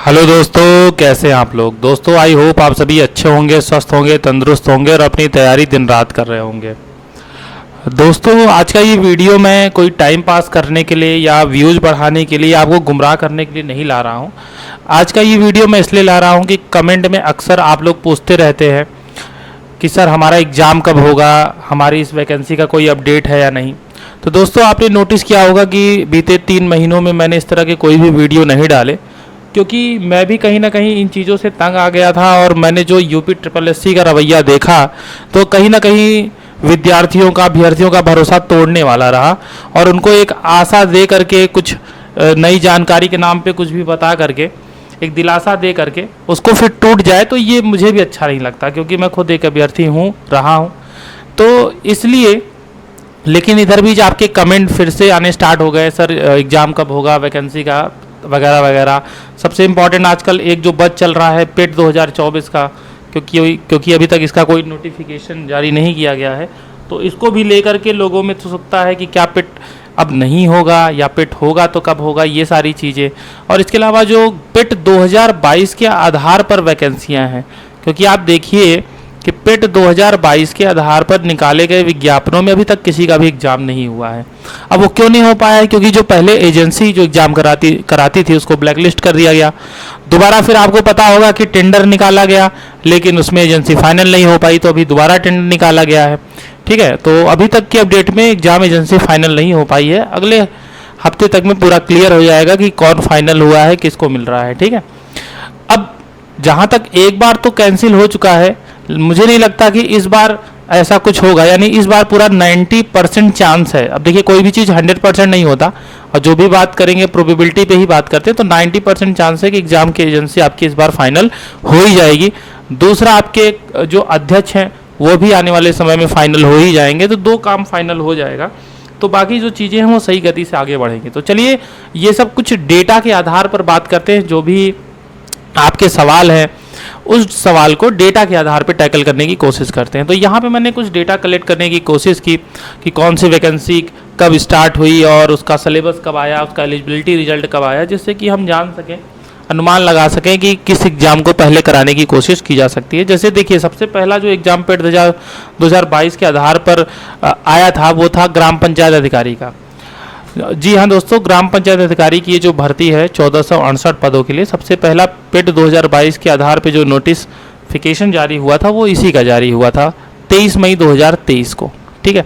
Hello दोस्तों, कैसे हैं आप लोग। दोस्तों आई होप आप सभी अच्छे होंगे, स्वस्थ होंगे, तंदुरुस्त होंगे और अपनी तैयारी दिन रात कर रहे होंगे। दोस्तों आज का ये वीडियो मैं कोई टाइम पास करने के लिए या व्यूज़ बढ़ाने के लिए, आपको गुमराह करने के लिए नहीं ला रहा हूँ। आज का ये वीडियो मैं इसलिए ला रहा हूँ कि कमेंट में अक्सर आप लोग पूछते रहते हैं कि सर हमारा एग्ज़ाम कब होगा, हमारी इस वैकेंसी का कोई अपडेट है या नहीं। तो दोस्तों आपने नोटिस किया होगा कि बीते 3 महीनों में मैंने इस तरह के कोई भी वीडियो नहीं डाले, क्योंकि मैं भी कहीं ना कहीं इन चीज़ों से तंग आ गया था। और मैंने जो यूपी ट्रिपल एससी का रवैया देखा तो कहीं ना कहीं विद्यार्थियों का, अभ्यर्थियों का भरोसा तोड़ने वाला रहा और उनको एक आशा दे करके, कुछ नई जानकारी के नाम पे कुछ भी बता करके, एक दिलासा दे करके उसको फिर टूट जाए, तो ये मुझे भी अच्छा नहीं लगता, क्योंकि मैं खुद एक अभ्यर्थी हूँ, रहा हूँ। तो इसलिए, लेकिन इधर भी आपके कमेंट फिर से आने स्टार्ट हो गए, सर एग्ज़ाम कब होगा, वैकेंसी का वगैरह वगैरह। सबसे इम्पॉर्टेंट आजकल एक जो बज चल रहा है पेट 2024 का, क्योंकि अभी तक इसका कोई नोटिफिकेशन जारी नहीं किया गया है, तो इसको भी लेकर के लोगों में तो सकता है कि क्या पेट अब नहीं होगा या पेट होगा तो कब होगा, ये सारी चीज़ें। और इसके अलावा जो पेट 2022 के आधार पर वैकेंसियां हैं, क्योंकि आप देखिए कि पेट 2022 के आधार पर निकाले गए विज्ञापनों में अभी तक किसी का भी एग्ज़ाम नहीं हुआ है। अब वो क्यों नहीं हो पाया है? क्योंकि जो पहले एजेंसी जो एग्ज़ाम कराती थी उसको ब्लैकलिस्ट कर दिया गया। दोबारा फिर आपको पता होगा कि टेंडर निकाला गया, लेकिन उसमें एजेंसी फाइनल नहीं हो पाई, तो अभी दोबारा टेंडर निकाला गया है। ठीक है, तो अभी तक की अपडेट में एग्ज़ाम एजेंसी फाइनल नहीं हो पाई है। अगले हफ्ते तक में पूरा क्लियर हो जाएगा कि कौन फाइनल हुआ है, किसको मिल रहा है। ठीक है, अब जहाँ तक एक बार तो कैंसिल हो चुका है, मुझे नहीं लगता कि इस बार ऐसा कुछ होगा। यानी इस बार पूरा 90% चांस है। अब देखिए, कोई भी चीज़ 100% नहीं होता, और जो भी बात करेंगे प्रोबेबिलिटी पे ही बात करते हैं, तो 90% चांस है कि एग्ज़ाम की एजेंसी आपकी इस बार फाइनल हो ही जाएगी। दूसरा, आपके जो अध्यक्ष हैं वो भी आने वाले समय में फाइनल हो ही जाएंगे, तो 2 काम फाइनल हो जाएगा, तो बाकी जो चीज़ें हैं वो सही गति से आगे बढ़ेंगी। तो चलिए ये सब कुछ डेटा के आधार पर बात करते हैं। जो भी आपके सवाल हैं उस सवाल को डेटा के आधार पर टैकल करने की कोशिश करते हैं। तो यहाँ पे मैंने कुछ डेटा कलेक्ट करने की कोशिश की कि कौन सी वैकेंसी कब स्टार्ट हुई और उसका सिलेबस कब आया, उसका एलिजिबिलिटी रिजल्ट कब आया, जिससे कि हम जान सकें, अनुमान लगा सकें कि किस एग्ज़ाम को पहले कराने की कोशिश की जा सकती है। जैसे देखिए, सबसे पहला जो एग्ज़ाम पेट 2022 के आधार पर आया था वो था ग्राम पंचायत अधिकारी का। जी हाँ दोस्तों, ग्राम पंचायत अधिकारी की ये जो भर्ती है 1468 पदों के लिए, सबसे पहला पेट 2022 के आधार पे जो नोटिफिकेशन जारी हुआ था वो इसी का जारी हुआ था 23 मई 2023 को। ठीक है,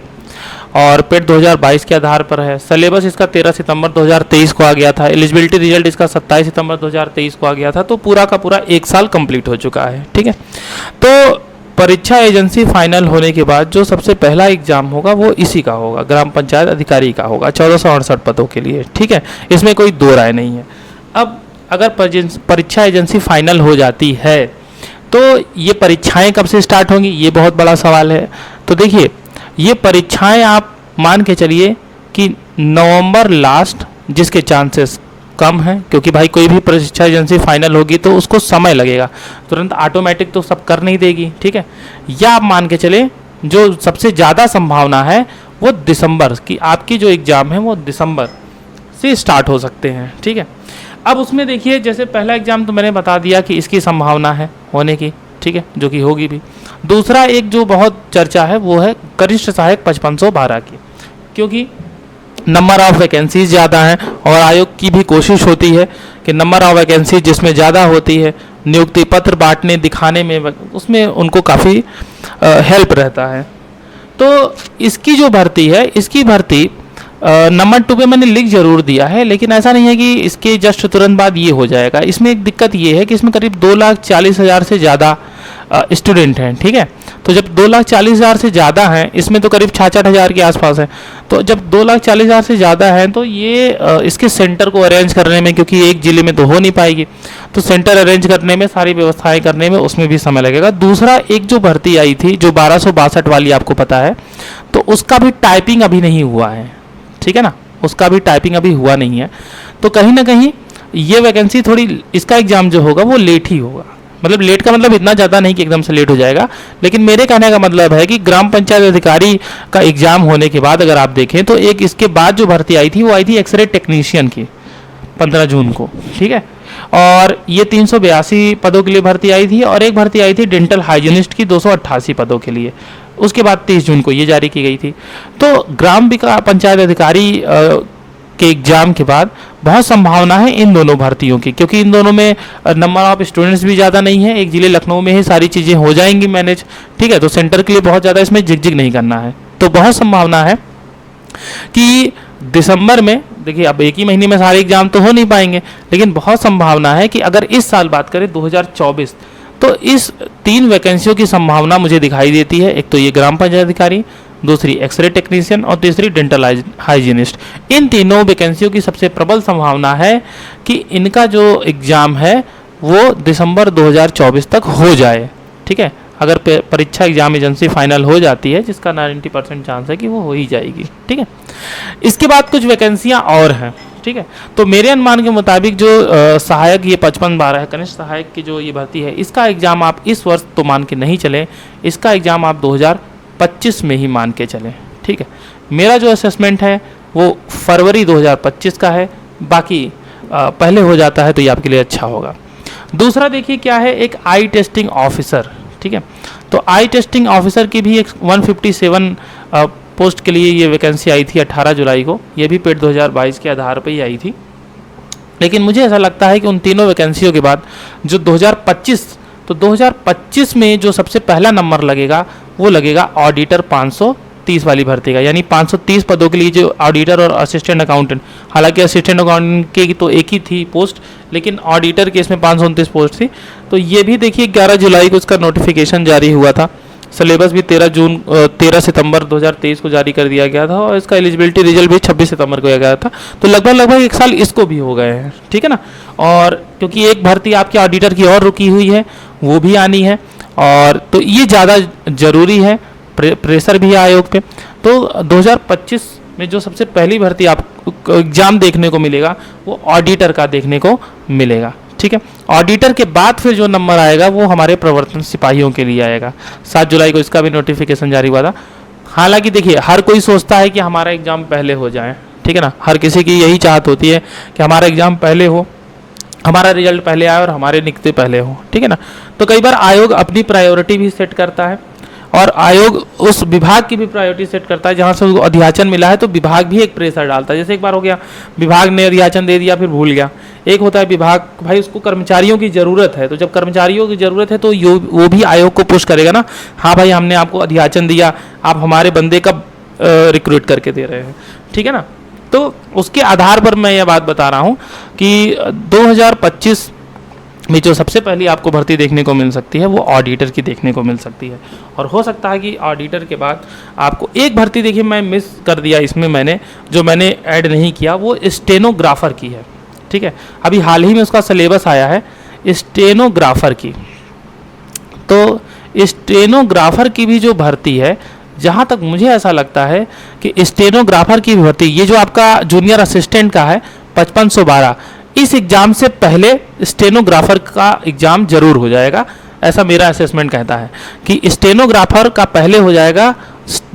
और पेट 2022 के आधार पर है। सिलेबस इसका 13 सितंबर 2023 को आ गया था। एलिजिबिलिटी रिजल्ट इसका 27 सितंबर 2023 को आ गया था। तो पूरा का पूरा 1 साल कंप्लीट हो चुका है। ठीक है, तो परीक्षा एजेंसी फाइनल होने के बाद जो सबसे पहला एग्जाम होगा वो इसी का होगा, ग्राम पंचायत अधिकारी का होगा, 1468 पदों के लिए। ठीक है, इसमें कोई दो राय नहीं है। अब अगर परीक्षा एजेंसी फाइनल हो जाती है तो ये परीक्षाएं कब से स्टार्ट होंगी, ये बहुत बड़ा सवाल है। तो देखिए, ये परीक्षाएं आप मान के चलिए कि नवंबर लास्ट, जिसके चांसेस कम है, क्योंकि भाई कोई भी परीक्षा एजेंसी फाइनल होगी तो उसको समय लगेगा, तुरंत ऑटोमेटिक तो सब कर नहीं देगी। ठीक है, या आप मान के चले जो सबसे ज़्यादा संभावना है वो दिसंबर की, आपकी जो एग्ज़ाम है वो दिसंबर से स्टार्ट हो सकते हैं। ठीक है, अब उसमें देखिए, जैसे पहला एग्ज़ाम तो मैंने बता दिया कि इसकी संभावना है होने की, ठीक है, जो कि होगी भी। दूसरा एक जो बहुत चर्चा है वो है कनिष्ठ सहायक 5512 की, क्योंकि नंबर ऑफ वैकेंसीज ज़्यादा हैं और आयोग की भी कोशिश होती है कि नंबर ऑफ वैकेंसी जिसमें ज़्यादा होती है, नियुक्ति पत्र बांटने दिखाने में, उसमें उनको काफ़ी हेल्प रहता है। तो इसकी जो भर्ती है, इसकी भर्ती नंबर 2 पे मैंने लिख जरूर दिया है, लेकिन ऐसा नहीं है कि इसके जस्ट तुरंत बाद ये हो जाएगा। इसमें एक दिक्कत ये है कि इसमें करीब 2,40,000 से ज़्यादा स्टूडेंट हैं। ठीक है, तो जब 2,40,000 से ज़्यादा हैं, इसमें तो करीब 66,000 के आसपास है, तो जब 2,40,000 से ज़्यादा हैं तो ये इसके सेंटर को अरेंज करने में, क्योंकि एक ज़िले में तो हो नहीं पाएगी, तो सेंटर अरेंज करने में, सारी व्यवस्थाएं करने में, उसमें भी समय लगेगा। दूसरा, एक जो भर्ती आई थी जो 1262 वाली, आपको पता है, तो उसका भी टाइपिंग अभी नहीं हुआ है। ठीक है ना, उसका भी टाइपिंग अभी हुआ नहीं है, तो कहीं ना कहीं ये वैकेंसी थोड़ी, इसका एग्ज़ाम जो होगा वो लेट ही होगा। मतलब लेट का मतलब इतना ज़्यादा नहीं कि एकदम से लेट हो जाएगा, लेकिन मेरे कहने का मतलब है कि ग्राम पंचायत अधिकारी का एग्ज़ाम होने के बाद अगर आप देखें तो एक इसके बाद जो भर्ती आई थी वो आई थी एक्सरे टेक्नीशियन की 15 जून को। ठीक है, और ये 382 पदों के लिए भर्ती आई थी, और एक भर्ती आई थी डेंटल हाइजीनिस्ट की 288 पदों के लिए। उसके बाद 30 जून को ये जारी की गई थी। तो ग्राम विकास पंचायत अधिकारी के एग्जाम के बाद बहुत संभावना है इन दोनों भर्तियों की, क्योंकि इन दोनों में नंबर ऑफ स्टूडेंट्स भी ज़्यादा नहीं है। एक जिले लखनऊ में ही सारी चीज़ें हो जाएंगी मैनेज, ठीक है। तो सेंटर के लिए बहुत ज़्यादा इसमें झिकझिक नहीं करना है। तो बहुत संभावना है कि दिसंबर में, देखिए अब एक ही महीने में सारे एग्जाम तो हो नहीं पाएंगे, लेकिन बहुत संभावना है कि अगर इस साल बात करें 2024, तो इस 3 वैकेंसियों की संभावना मुझे दिखाई देती है। एक तो ये ग्राम पंचायत अधिकारी, दूसरी एक्सरे टेक्नीशियन और तीसरी डेंटल हाइजीनिस्ट। इन तीनों वैकेंसियों की सबसे प्रबल संभावना है कि इनका जो एग्ज़ाम है वो दिसंबर 2024 तक हो जाए, ठीक है। अगर परीक्षा एग्जाम एजेंसी फाइनल हो जाती है, जिसका 90% चांस है कि वो हो ही जाएगी, ठीक है। इसके बाद कुछ वैकेंसियाँ और हैं, ठीक है। तो मेरे अनुमान के मुताबिक जो सहायक ये 55-12 है, कनिष्ठ सहायक की जो ये भर्ती है, इसका एग्ज़ाम आप इस वर्ष तो मान के नहीं चलें, इसका एग्ज़ाम आप 2025 में ही मान के चलें, ठीक है। मेरा जो असेसमेंट है वो फरवरी 2025 का है, बाकी पहले हो जाता है तो ये आपके लिए अच्छा होगा। दूसरा देखिए क्या है, एक आई टेस्टिंग ऑफिसर, ठीक है। तो आई टेस्टिंग ऑफिसर की भी एक 157 पोस्ट के लिए ये वैकेंसी आई थी 18 जुलाई को। ये भी पेड 2022 के आधार पर ही आई थी। लेकिन मुझे ऐसा लगता है कि उन तीनों वैकेंसियों के बाद जो 2025 में जो सबसे पहला नंबर लगेगा वो लगेगा ऑडिटर 530 वाली भर्ती का, यानी 530 पदों के लिए जो ऑडिटर और असिस्टेंट अकाउंटेंट, हालांकि असिस्टेंट अकाउंटेंट की तो एक ही थी पोस्ट, लेकिन ऑडिटर के इसमें 529 पोस्ट थी। तो ये भी देखिए 11 जुलाई को इसका नोटिफिकेशन जारी हुआ था। सिलेबस भी 13 सितंबर 2023 को जारी कर दिया गया था, और इसका एलिजिबिलिटी रिजल्ट भी 26 सितंबर को दिया गया था। तो लगभग एक साल इसको भी हो गए हैं, ठीक है ना। और क्योंकि एक भर्ती आपकी ऑडिटर की और रुकी हुई है, वो भी आनी है, और तो ये ज़्यादा ज़रूरी है, प्रेशर भी है आयोग पे। तो 2025 में जो सबसे पहली भर्ती आपको एग्ज़ाम देखने को मिलेगा वो ऑडिटर का देखने को मिलेगा, ठीक है। ऑडिटर के बाद फिर जो नंबर आएगा वो हमारे प्रवर्तन सिपाहियों के लिए आएगा। 7 जुलाई को इसका भी नोटिफिकेशन जारी हुआ था। हालांकि देखिए हर कोई सोचता है कि हमारा एग्ज़ाम पहले हो जाए, ठीक है ना। हर किसी की यही चाहत होती है कि हमारा एग्ज़ाम पहले हो, हमारा रिजल्ट पहले आए और हमारे निकते पहले हो, ठीक है ना। तो कई बार आयोग अपनी प्रायोरिटी भी सेट करता है, और आयोग उस विभाग की भी प्रायोरिटी सेट करता है जहाँ से उसको अध्याचन मिला है, तो विभाग भी एक प्रेशर डालता है। जैसे एक बार हो गया, विभाग ने अध्याचन दे दिया फिर भूल गया। एक होता है विभाग, भाई उसको कर्मचारियों की ज़रूरत है, तो जब कर्मचारियों की ज़रूरत है तो वो भी आयोग को पुश करेगा ना, हाँ भाई हमने आपको अध्याचन दिया, आप हमारे बंदे कब रिक्रूट करके दे रहे हैं, ठीक है ना। तो उसके आधार पर मैं ये बात बता रहा हूँ कि 2025 में जो सबसे पहली आपको भर्ती देखने को मिल सकती है वो ऑडिटर की देखने को मिल सकती है। और हो सकता है कि ऑडिटर के बाद आपको एक भर्ती, देखिए मैं मिस कर दिया इसमें, मैंने ऐड नहीं किया, वो स्टेनोग्राफर की है, ठीक है। अभी हाल ही में उसका सिलेबस आया है स्टेनोग्राफर की। तो स्टेनोग्राफर की भी जो भर्ती है, जहाँ तक मुझे ऐसा लगता है कि स्टेनोग्राफर की भर्ती, ये जो आपका जूनियर असिस्टेंट का है 5512, इस एग्ज़ाम से पहले स्टेनोग्राफर का एग्ज़ाम जरूर हो जाएगा, ऐसा मेरा असेसमेंट कहता है कि स्टेनोग्राफर का पहले हो जाएगा,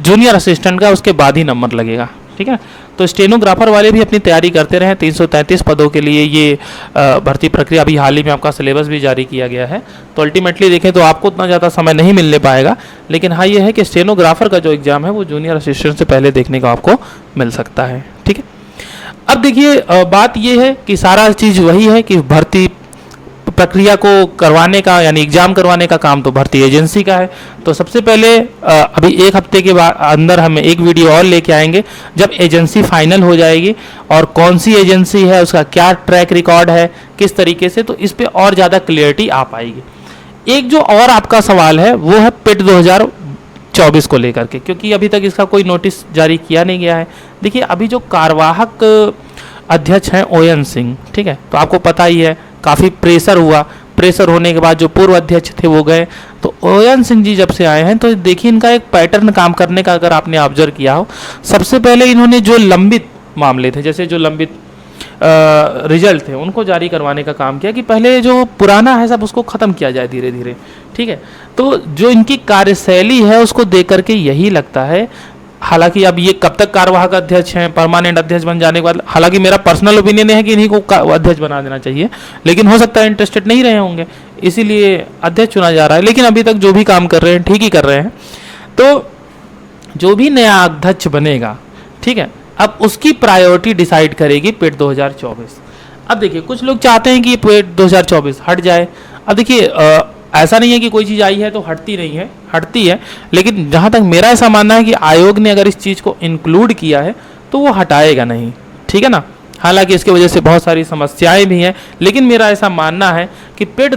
जूनियर असिस्टेंट का उसके बाद ही नंबर लगेगा, ठीक है। तो स्टेनोग्राफर वाले भी अपनी तैयारी करते रहें। 333 पदों के लिए ये भर्ती प्रक्रिया अभी हाल ही में आपका सिलेबस भी जारी किया गया है। तो अल्टीमेटली देखें तो आपको उतना ज़्यादा समय नहीं मिलने पाएगा, लेकिन हाँ ये है कि स्टेनोग्राफर का जो एग्ज़ाम है वो जूनियर असिस्टेंट से पहले देखने को आपको मिल सकता है, ठीक है। अब देखिए बात ये है कि सारा चीज़ वही है कि भर्ती प्रक्रिया को करवाने का, यानी एग्ज़ाम करवाने का काम तो भर्ती एजेंसी का है। तो सबसे पहले अभी एक हफ्ते के बाद अंदर हम एक वीडियो और लेके आएंगे जब एजेंसी फाइनल हो जाएगी, और कौन सी एजेंसी है, उसका क्या ट्रैक रिकॉर्ड है, किस तरीके से, तो इस पर और ज़्यादा क्लियरिटी आ पाएगी। एक जो और आपका सवाल है वो है पेट 2024 को लेकर के, क्योंकि अभी तक इसका कोई नोटिस जारी किया नहीं गया है। देखिए अभी जो कार्यवाहक अध्यक्ष हैं ON सिंह, ठीक है, तो आपको पता ही है काफ़ी प्रेशर हुआ, प्रेशर होने के बाद जो पूर्व अध्यक्ष थे वो गए, तो ON सिंह जी जब से आए हैं तो देखिए इनका एक पैटर्न काम करने का अगर आपने ऑब्जर्व किया हो, सबसे पहले इन्होंने जो लंबित मामले थे, जैसे जो लंबित रिजल्ट थे उनको जारी करवाने का काम किया कि पहले जो पुराना है सब उसको ख़त्म किया जाए धीरे धीरे, ठीक है। तो जो इनकी कार्यशैली है उसको देख करके यही लगता है, हालांकि अब ये कब तक कार्यवाहक अध्यक्ष हैं, परमानेंट अध्यक्ष बन जाने के बाद, हालांकि मेरा पर्सनल ओपिनियन है कि इन्हीं को अध्यक्ष बना देना चाहिए, लेकिन हो सकता है इंटरेस्टेड नहीं रहे होंगे, इसीलिए अध्यक्ष चुना जा रहा है। लेकिन अभी तक जो भी काम कर रहे हैं ठीक ही कर रहे हैं। तो जो भी नया अध्यक्ष बनेगा, ठीक है, अब उसकी प्रायोरिटी डिसाइड करेगी पेट 2024। अब देखिए कुछ लोग चाहते हैं कि पेट 2024 हट जाए। अब देखिए ऐसा नहीं है कि कोई चीज़ आई है तो हटती नहीं है, हटती है, लेकिन जहाँ तक मेरा ऐसा मानना है कि आयोग ने अगर इस चीज़ को इंक्लूड किया है तो वो हटाएगा नहीं, ठीक है ना। हालांकि इसकी वजह से बहुत सारी समस्याएं भी हैं, लेकिन मेरा ऐसा मानना है कि पेट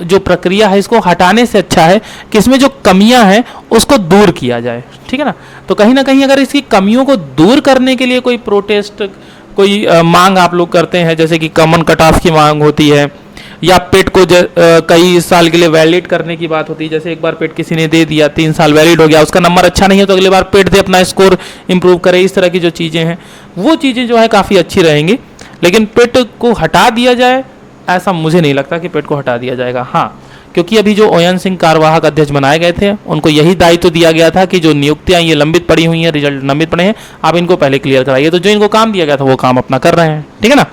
जो प्रक्रिया है इसको हटाने से अच्छा है कि इसमें जो कमियां हैं उसको दूर किया जाए, ठीक है ना। तो कहीं ना कहीं अगर इसकी कमियों को दूर करने के लिए कोई प्रोटेस्ट, कोई मांग आप लोग करते हैं, जैसे कि कॉमन कट ऑफ की मांग होती है, या पेट को कई साल के लिए वैलिड करने की बात होती है। जैसे एक बार पेट किसी ने दे दिया, 3 साल वैलिड हो गया, उसका नंबर अच्छा नहीं है तो अगली बार पेट दे, अपना स्कोर इंप्रूव करे। इस तरह की जो चीज़ें हैं वो चीज़ें जो है काफ़ी अच्छी रहेंगी। लेकिन पेट को हटा दिया जाए ऐसा मुझे नहीं लगता कि पेट को हटा दिया जाएगा। हाँ, क्योंकि अभी जो ओयन सिंह कार्यवाहक अध्यक्ष बनाए गए थे उनको यही दायित्व दिया गया था कि जो नियुक्तियां ये लंबित पड़ी हुई हैं, रिजल्ट लंबित पड़े हैं, आप इनको पहले क्लियर कराइए। तो जो इनको काम दिया गया था वो काम अपना कर रहे हैं, ठीक है ना।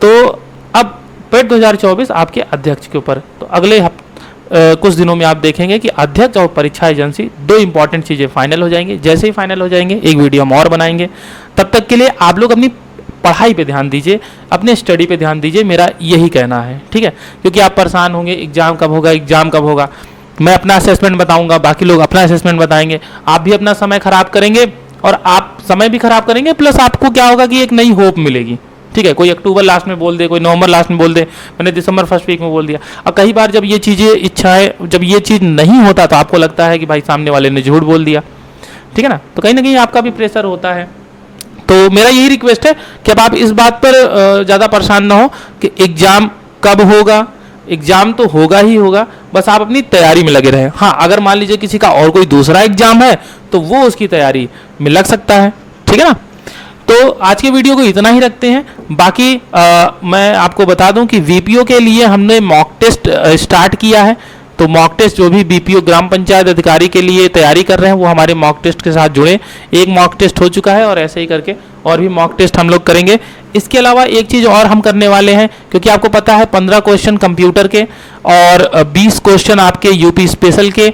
तो अब पेट 2024 आपके अध्यक्ष के ऊपर। तो अगले कुछ दिनों में आप देखेंगे कि अध्यक्ष और परीक्षा एजेंसी 2 इंपॉर्टेंट चीज़ें फाइनल हो जाएंगी। जैसे ही फाइनल हो जाएंगे एक वीडियो हम और बनाएंगे। तब तक के लिए आप लोग अपनी पढ़ाई पे ध्यान दीजिए, अपने स्टडी पे ध्यान दीजिए, मेरा यही कहना है, ठीक है। क्योंकि आप परेशान होंगे एग्जाम कब होगा, एग्जाम कब होगा। मैं अपना असेसमेंट बताऊंगा, बाकी लोग अपना असेसमेंट बताएंगे, आप भी अपना समय खराब करेंगे और आप समय भी खराब करेंगे, प्लस आपको क्या होगा कि एक नई होप मिलेगी, ठीक है। कोई अक्टूबर लास्ट में बोल दे, कोई नवंबर लास्ट में बोल दे, मैंने दिसंबर फर्स्ट वीक में बोल दिया। अब कई बार जब ये चीज़ें इच्छाएं, जब ये चीज़ नहीं होता तो आपको लगता है कि भाई सामने वाले ने झूठ बोल दिया, ठीक है ना। तो कहीं ना कहीं आपका भी प्रेशर होता है। तो मेरा यही रिक्वेस्ट है कि अब आप इस बात पर ज़्यादा परेशान ना हो कि एग्ज़ाम कब होगा। एग्ज़ाम तो होगा ही होगा, बस आप अपनी तैयारी में लगे रहें। हाँ, अगर मान लीजिए किसी का और कोई दूसरा एग्ज़ाम है तो वो उसकी तैयारी में लग सकता है, ठीक है ना। तो आज के वीडियो को इतना ही रखते हैं। बाकी मैं आपको बता दूं कि वीपीओ के लिए हमने मॉक टेस्ट स्टार्ट किया है। तो मॉक टेस्ट जो भी बीपीओ ग्राम पंचायत अधिकारी के लिए तैयारी कर रहे हैं वो हमारे मॉक टेस्ट के साथ जुड़े। एक मॉक टेस्ट हो चुका है और ऐसे ही करके और भी मॉक टेस्ट हम लोग करेंगे। इसके अलावा एक चीज़ और हम करने वाले हैं, क्योंकि आपको पता है 15 क्वेश्चन कंप्यूटर के और 20 क्वेश्चन आपके यूपी स्पेशल के,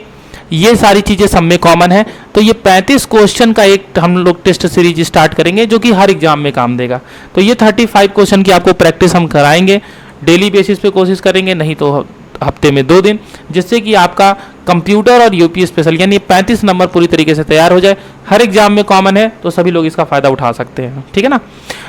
ये सारी चीज़ें सब में कॉमन है। तो ये 35 क्वेश्चन का एक हम लोग टेस्ट सीरीज स्टार्ट करेंगे जो कि हर एग्जाम में काम देगा। तो ये 35 क्वेश्चन की आपको प्रैक्टिस हम कराएंगे, डेली बेसिस पे कोशिश करेंगे, नहीं तो हफ्ते में 2 दिन, जिससे कि आपका कंप्यूटर और यूपी स्पेशल यानी 35 नंबर पूरी तरीके से तैयार हो जाए। हर एग्जाम में कॉमन है तो सभी लोग इसका फ़ायदा उठा सकते हैं, ठीक है ना।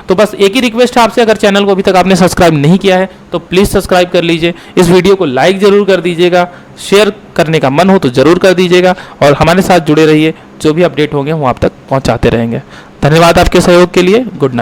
तो बस एक ही रिक्वेस्ट है आपसे, अगर चैनल को अभी तक आपने सब्सक्राइब नहीं किया है तो प्लीज़ सब्सक्राइब कर लीजिए। इस वीडियो को लाइक ज़रूर कर दीजिएगा, शेयर करने का मन हो तो ज़रूर कर दीजिएगा और हमारे साथ जुड़े रहिए। जो भी अपडेट होंगे वो आप तक पहुँचाते रहेंगे। धन्यवाद आपके सहयोग के लिए। Good night.